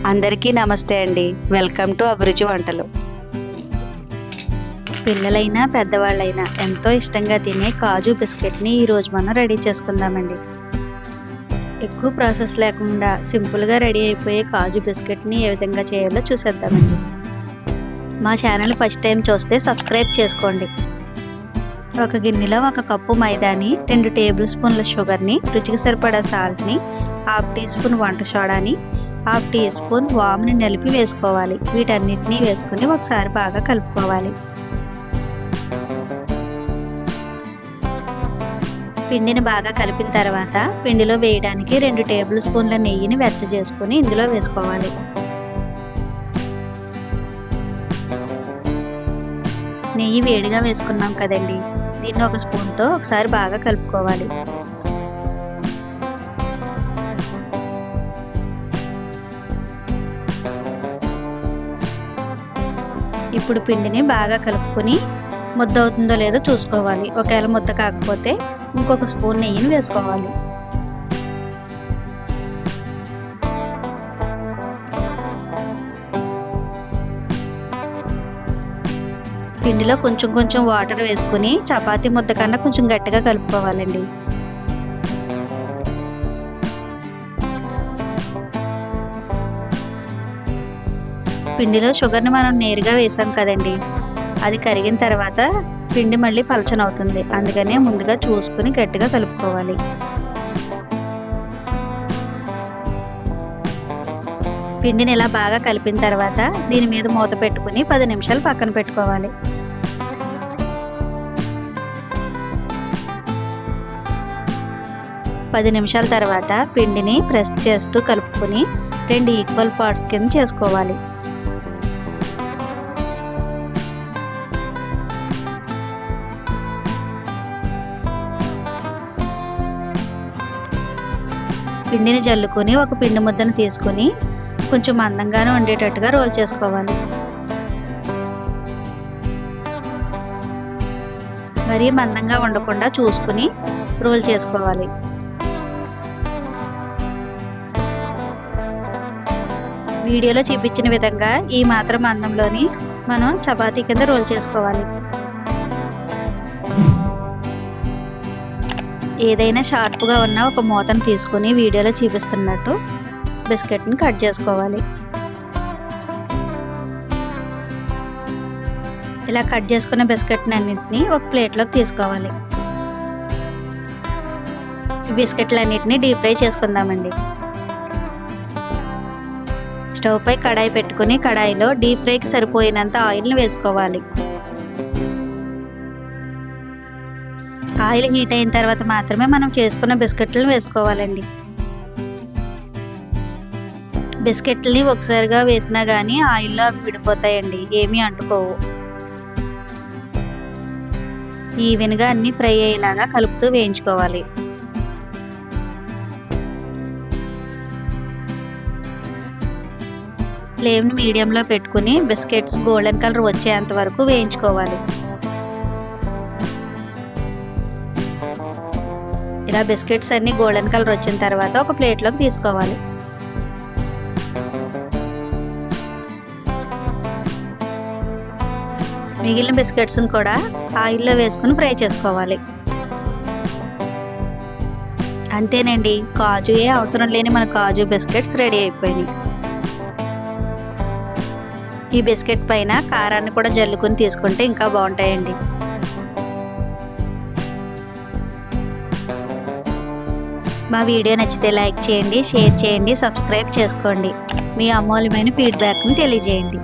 అందరికీ నమస్తే అండి. వెల్కమ్ టు అభిరుచి వంటలు. పిల్లలైనా పెద్దవాళ్ళైనా ఎంతో ఇష్టంగా తినే కాజు బిస్కెట్ని ఈరోజు మనం రెడీ చేసుకుందామండి. ఎక్కువ ప్రాసెస్ లేకుండా సింపుల్గా రెడీ అయిపోయే కాజు బిస్కెట్ని ఏ విధంగా చేయాలో చూసేద్దామండి. మా ఛానల్ ఫస్ట్ టైం చూస్తే సబ్స్క్రైబ్ చేసుకోండి. ఒక గిన్నెలో 1 కప్పు మైదాని, 2 టేబుల్ స్పూన్ల షుగర్ని, రుచికి సరిపడా సాల్ట్ని, 1/2 టీ స్పూన్ వంట సోడాని, 1/2 టీ స్పూన్ వాముని నలిపి వేసుకోవాలి. వీటన్నిటినీ వేసుకుని ఒకసారి బాగా కలుపుకోవాలి. పిండిని బాగా కలిపిన తర్వాత పిండిలో వేయడానికి 2 టేబుల్ స్పూన్ల నెయ్యిని వెచ్చజేసుకుని ఇందులో వేసుకోవాలి. నెయ్యి వేడిగా వేసుకున్నాం కదండి, దీన్ని ఒక స్పూన్తో ఒకసారి బాగా కలుపుకోవాలి. ఇప్పుడు పిండిని బాగా కలుపుకొని ముద్ద అవుతుందో లేదో చూసుకోవాలి. ఒకవేళ ముద్ద కాకపోతే ఇంకొక స్పూన్ నెయ్యిని వేసుకోవాలి. పిండిలో కొంచెం కొంచెం వాటర్ వేసుకుని చపాతీ ముద్ద కన్నా కొంచెం గట్టిగా కలుపుకోవాలండి. పిండిలో షుగర్ని మనం నేరుగా వేసాం కదండి, అది కరిగిన తర్వాత పిండి మళ్ళీ పలచనవుతుంది. అందుకనే ముందుగా చూసుకుని గట్టిగా కలుపుకోవాలి. పిండిని ఇలా బాగా కలిపిన తర్వాత దీని మీద మూత పెట్టుకుని 10 నిమిషాలు పక్కన పెట్టుకోవాలి. పది నిమిషాల తర్వాత పిండిని ప్రెస్ చేస్తూ కలుపుకొని 2 ఈక్వల్ పార్ట్స్ కింద చేసుకోవాలి. పిండిని జల్లుకొని ఒక పిండి ముద్దను తీసుకుని కొంచెం మందంగానే ఉండేటట్టుగా రోల్ చేసుకోవాలి. మరీ మందంగా ఉండకుండా చూసుకుని రోల్ చేసుకోవాలి. వీడియోలో చూపించిన విధంగా ఈ మాత్రం మందంలోని మనం చపాతీ కింద రోల్ చేసుకోవాలి. ఏదైనా షార్ప్గా ఉన్న ఒక మూతను తీసుకుని వీడియోలో చూపిస్తున్నట్టు బిస్కెట్ని కట్ చేసుకోవాలి. ఇలా కట్ చేసుకున్న బిస్కెట్ని అన్నింటినీ ఒక ప్లేట్లోకి తీసుకోవాలి. ఈ బిస్కెట్లన్నింటినీ డీప్ ఫ్రై చేసుకుందామండి. స్టవ్ పై కడాయి పెట్టుకుని కడాయిలో డీప్ ఫ్రైకి సరిపోయినంత ఆయిల్ని వేసుకోవాలి. ఆయిల్ హీట్ అయిన తర్వాత మాత్రమే మనం చేసుకున్న బిస్కెట్లను వేసుకోవాలండి. బిస్కెట్లని ఒకసారిగా వేసినా కానీ ఆయిల్లో అవి విడిపోతాయండి, ఏమీ అంటుకోవు. ఈవెన్గా అన్ని ఫ్రై అయ్యేలాగా కలుపుతూ వేయించుకోవాలి. ఫ్లేమ్ని మీడియంలో పెట్టుకుని బిస్కెట్స్ గోల్డెన్ కలర్ వచ్చేంత వరకు వేయించుకోవాలి. ఇలా బిస్కెట్స్ అన్ని గోల్డెన్ కలర్ వచ్చిన తర్వాత ఒక ప్లేట్లోకి తీసుకోవాలి. మిగిలిన బిస్కెట్స్ని కూడా ఆయిల్లో వేసుకుని ఫ్రై చేసుకోవాలి. అంతేనండి, కాజు ఏ అవసరం లేని మన కాజు బిస్కెట్స్ రెడీ అయిపోయినాయి. ఈ బిస్కెట్ పైన కారాన్ని కూడా జల్లుకుని తీసుకుంటే ఇంకా బాగుంటాయండి. మా వీడియో నచ్చితే లైక్ చేయండి, షేర్ చేయండి, సబ్స్క్రైబ్ చేసుకోండి. మీ అమూల్యమైన ఫీడ్బ్యాక్ని తెలియజేయండి.